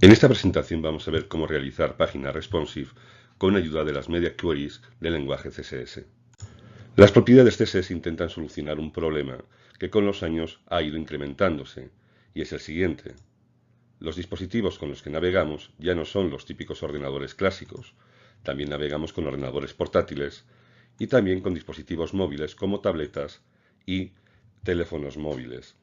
En esta presentación vamos a ver cómo realizar páginas responsive con ayuda de las media queries del lenguaje CSS. Las propiedades CSS intentan solucionar un problema que con los años ha ido incrementándose, y es el siguiente. Los dispositivos con los que navegamos ya no son los típicos ordenadores clásicos, también navegamos con ordenadores portátiles y también con dispositivos móviles como tabletas y teléfonos móviles.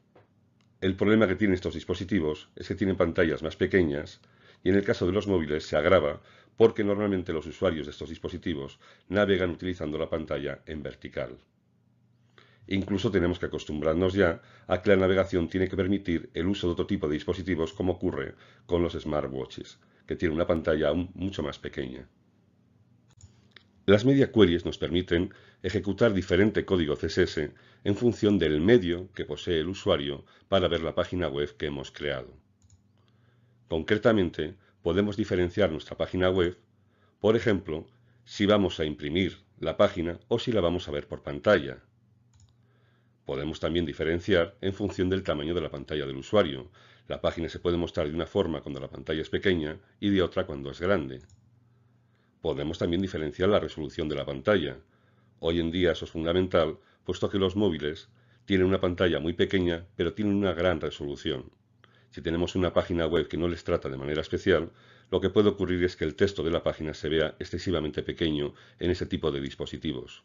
El problema que tienen estos dispositivos es que tienen pantallas más pequeñas y en el caso de los móviles se agrava porque normalmente los usuarios de estos dispositivos navegan utilizando la pantalla en vertical. Incluso tenemos que acostumbrarnos ya a que la navegación tiene que permitir el uso de otro tipo de dispositivos como ocurre con los smartwatches, que tienen una pantalla aún mucho más pequeña. Las media queries nos permiten ejecutar diferente código CSS en función del medio que posee el usuario para ver la página web que hemos creado. Concretamente, podemos diferenciar nuestra página web, por ejemplo, si vamos a imprimir la página o si la vamos a ver por pantalla. Podemos también diferenciar en función del tamaño de la pantalla del usuario. La página se puede mostrar de una forma cuando la pantalla es pequeña y de otra cuando es grande. Podemos también diferenciar la resolución de la pantalla. Hoy en día eso es fundamental, puesto que los móviles tienen una pantalla muy pequeña, pero tienen una gran resolución. Si tenemos una página web que no les trata de manera especial, lo que puede ocurrir es que el texto de la página se vea excesivamente pequeño en ese tipo de dispositivos.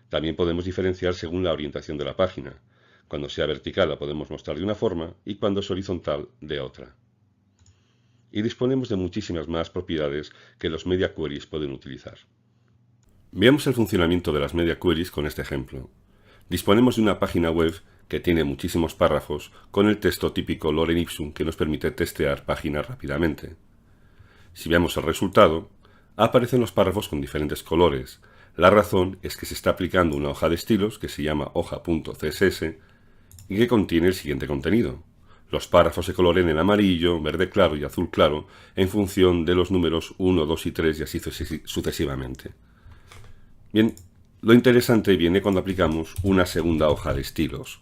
También podemos diferenciar según la orientación de la página. Cuando sea vertical la podemos mostrar de una forma y cuando es horizontal de otra. Y disponemos de muchísimas más propiedades que los media queries pueden utilizar. Veamos el funcionamiento de las media queries con este ejemplo. Disponemos de una página web que tiene muchísimos párrafos con el texto típico lorem ipsum que nos permite testear páginas rápidamente. Si vemos el resultado, aparecen los párrafos con diferentes colores. La razón es que se está aplicando una hoja de estilos que se llama hoja.css y que contiene el siguiente contenido. Los párrafos se colorean en amarillo, verde claro y azul claro en función de los números 1, 2 y 3 y así sucesivamente. Bien, lo interesante viene cuando aplicamos una segunda hoja de estilos.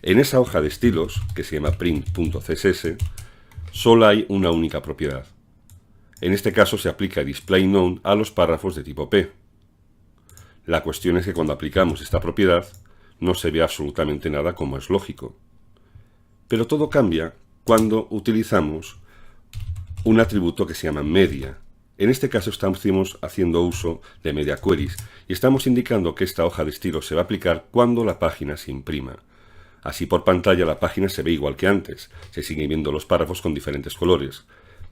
En esa hoja de estilos, que se llama print.css, solo hay una única propiedad. En este caso se aplica displayNone a los párrafos de tipo P. La cuestión es que cuando aplicamos esta propiedad no se ve absolutamente nada, como es lógico. Pero todo cambia cuando utilizamos un atributo que se llama media. En este caso estamos haciendo uso de media queries y estamos indicando que esta hoja de estilo se va a aplicar cuando la página se imprima. Así por pantalla la página se ve igual que antes, se siguen viendo los párrafos con diferentes colores.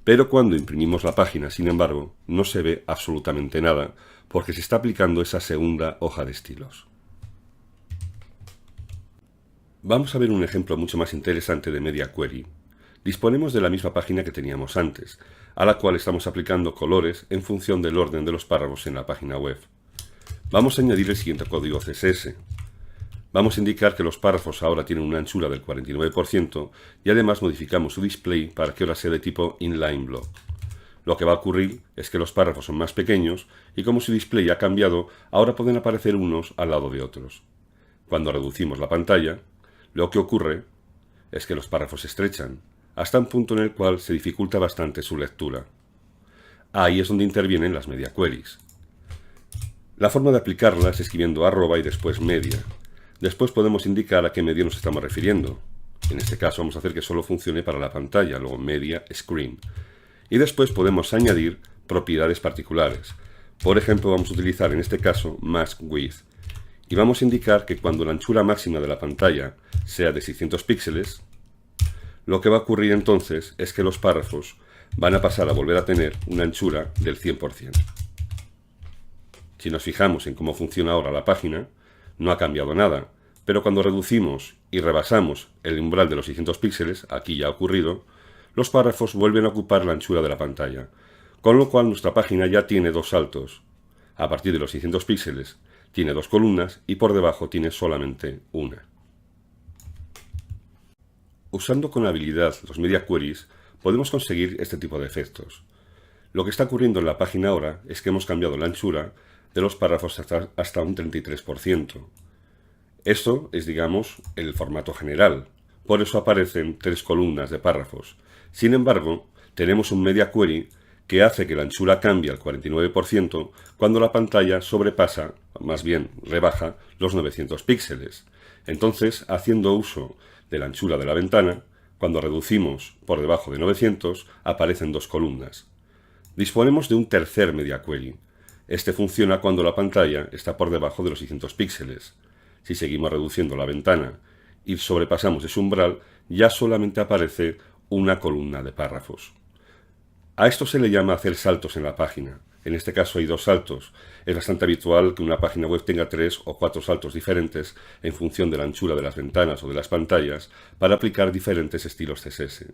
Pero cuando imprimimos la página, sin embargo, no se ve absolutamente nada porque se está aplicando esa segunda hoja de estilos. Vamos a ver un ejemplo mucho más interesante de media query. Disponemos de la misma página que teníamos antes, a la cual estamos aplicando colores en función del orden de los párrafos en la página web. Vamos a añadir el siguiente código CSS. Vamos a indicar que los párrafos ahora tienen una anchura del 49% y además modificamos su display para que ahora sea de tipo inline block. Lo que va a ocurrir es que los párrafos son más pequeños y como su display ha cambiado, ahora pueden aparecer unos al lado de otros. Cuando reducimos la pantalla, lo que ocurre es que los párrafos se estrechan, hasta un punto en el cual se dificulta bastante su lectura. Ahí es donde intervienen las media queries. La forma de aplicarlas es escribiendo arroba y después media. Después podemos indicar a qué medio nos estamos refiriendo. En este caso vamos a hacer que solo funcione para la pantalla, luego media screen. Y después podemos añadir propiedades particulares. Por ejemplo, vamos a utilizar en este caso mask width. Y vamos a indicar que cuando la anchura máxima de la pantalla sea de 600 píxeles, lo que va a ocurrir entonces es que los párrafos van a pasar a volver a tener una anchura del 100%. Si nos fijamos en cómo funciona ahora la página, no ha cambiado nada, pero cuando reducimos y rebasamos el umbral de los 600 píxeles, aquí ya ha ocurrido, los párrafos vuelven a ocupar la anchura de la pantalla, con lo cual nuestra página ya tiene dos saltos. A partir de los 600 píxeles tiene dos columnas y por debajo tiene solamente una. Usando con habilidad los media queries podemos conseguir este tipo de efectos. Lo que está ocurriendo en la página ahora es que hemos cambiado la anchura de los párrafos hasta un 33%. Esto es, digamos, el formato general. Por eso aparecen tres columnas de párrafos. Sin embargo, tenemos un media query que hace que la anchura cambie al 49% cuando la pantalla sobrepasa, más bien rebaja, los 900 píxeles. Entonces, haciendo uso de la anchura de la ventana, cuando reducimos por debajo de 900, aparecen dos columnas. Disponemos de un tercer media query. Este funciona cuando la pantalla está por debajo de los 600 píxeles. Si seguimos reduciendo la ventana y sobrepasamos ese umbral, ya solamente aparece una columna de párrafos. A esto se le llama hacer saltos en la página. En este caso hay dos saltos. Es bastante habitual que una página web tenga 3 o 4 saltos diferentes en función de la anchura de las ventanas o de las pantallas para aplicar diferentes estilos CSS.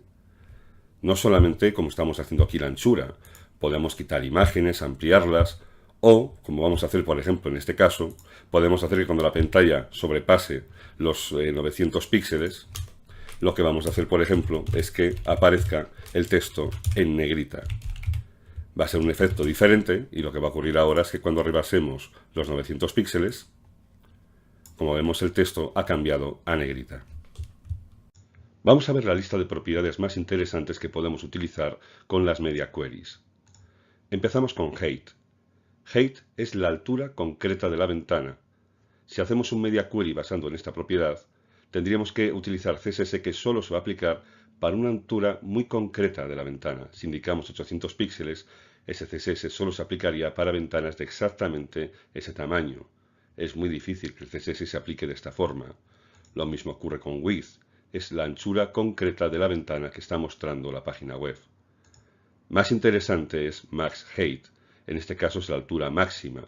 No solamente como estamos haciendo aquí la anchura, podemos quitar imágenes, ampliarlas, o, como vamos a hacer por ejemplo en este caso, podemos hacer que cuando la pantalla sobrepase los 900 píxeles, lo que vamos a hacer por ejemplo es que aparezca el texto en negrita. Va a ser un efecto diferente y lo que va a ocurrir ahora es que cuando rebasemos los 900 píxeles, como vemos el texto ha cambiado a negrita. Vamos a ver la lista de propiedades más interesantes que podemos utilizar con las media queries. Empezamos con height. Height es la altura concreta de la ventana. Si hacemos un media query basando en esta propiedad, tendríamos que utilizar CSS que solo se va a aplicar para una altura muy concreta de la ventana. Si indicamos 800 píxeles, ese CSS solo se aplicaría para ventanas de exactamente ese tamaño. Es muy difícil que el CSS se aplique de esta forma. Lo mismo ocurre con width. Es la anchura concreta de la ventana que está mostrando la página web. Más interesante es max height. En este caso es la altura máxima,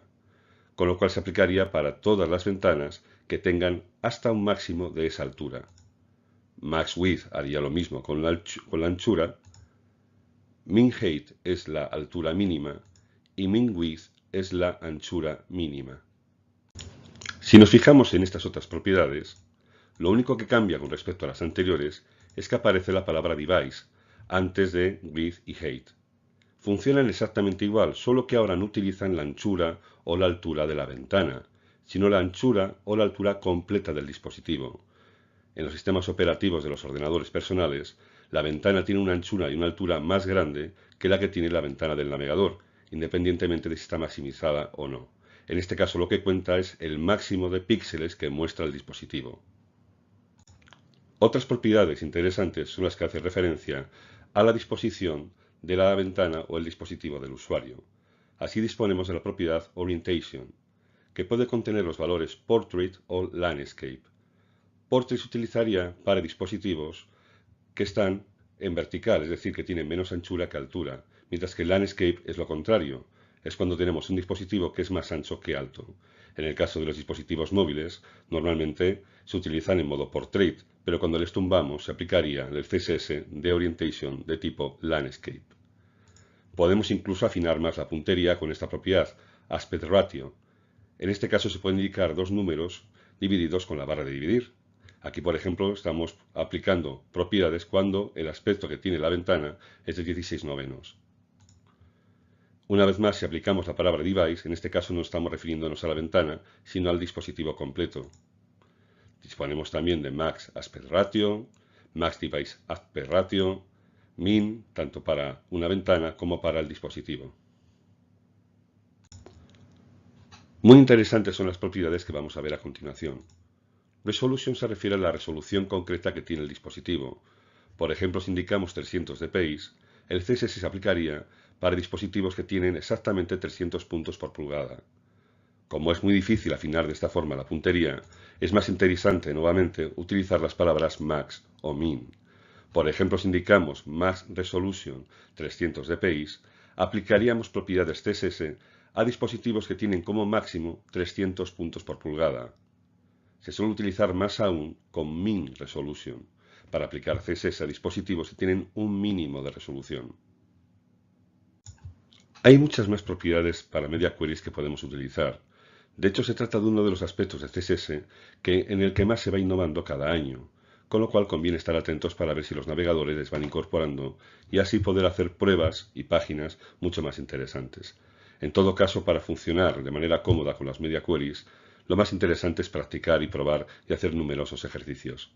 con lo cual se aplicaría para todas las ventanas que tengan hasta un máximo de esa altura. Max width haría lo mismo con la anchura. Min height es la altura mínima y min width es la anchura mínima. Si nos fijamos en estas otras propiedades, lo único que cambia con respecto a las anteriores es que aparece la palabra device antes de width y height. Funcionan exactamente igual, solo que ahora no utilizan la anchura o la altura de la ventana, sino la anchura o la altura completa del dispositivo. En los sistemas operativos de los ordenadores personales, la ventana tiene una anchura y una altura más grande que la que tiene la ventana del navegador, independientemente de si está maximizada o no. En este caso lo que cuenta es el máximo de píxeles que muestra el dispositivo. Otras propiedades interesantes son las que hacen referencia a la disposición de la ventana o el dispositivo del usuario. Así disponemos de la propiedad Orientation, que puede contener los valores Portrait o Landscape. Portrait se utilizaría para dispositivos que están en vertical, es decir, que tienen menos anchura que altura, mientras que Landscape es lo contrario, es cuando tenemos un dispositivo que es más ancho que alto. En el caso de los dispositivos móviles, normalmente se utilizan en modo Portrait, pero cuando les tumbamos se aplicaría el CSS de Orientation de tipo Landscape. Podemos incluso afinar más la puntería con esta propiedad, Aspect Ratio. En este caso se pueden indicar dos números divididos con la barra de dividir. Aquí, por ejemplo, estamos aplicando propiedades cuando el aspecto que tiene la ventana es de 16/9. Una vez más, si aplicamos la palabra device, en este caso no estamos refiriéndonos a la ventana, sino al dispositivo completo. Disponemos también de Max Aspect Ratio, Max Device Aspect Ratio, min, tanto para una ventana como para el dispositivo. Muy interesantes son las propiedades que vamos a ver a continuación. Resolution se refiere a la resolución concreta que tiene el dispositivo. Por ejemplo, si indicamos 300 dpi, el CSS se aplicaría para dispositivos que tienen exactamente 300 puntos por pulgada. Como es muy difícil afinar de esta forma la puntería, es más interesante nuevamente utilizar las palabras max o min. Por ejemplo, si indicamos Max Resolution 300 dpi, aplicaríamos propiedades CSS a dispositivos que tienen como máximo 300 puntos por pulgada. Se suele utilizar más aún con Min Resolution, para aplicar CSS a dispositivos que tienen un mínimo de resolución. Hay muchas más propiedades para media queries que podemos utilizar. De hecho, se trata de uno de los aspectos de CSS en el que más se va innovando cada año, con lo cual conviene estar atentos para ver si los navegadores les van incorporando y así poder hacer pruebas y páginas mucho más interesantes. En todo caso, para funcionar de manera cómoda con las media queries, lo más interesante es practicar y probar y hacer numerosos ejercicios.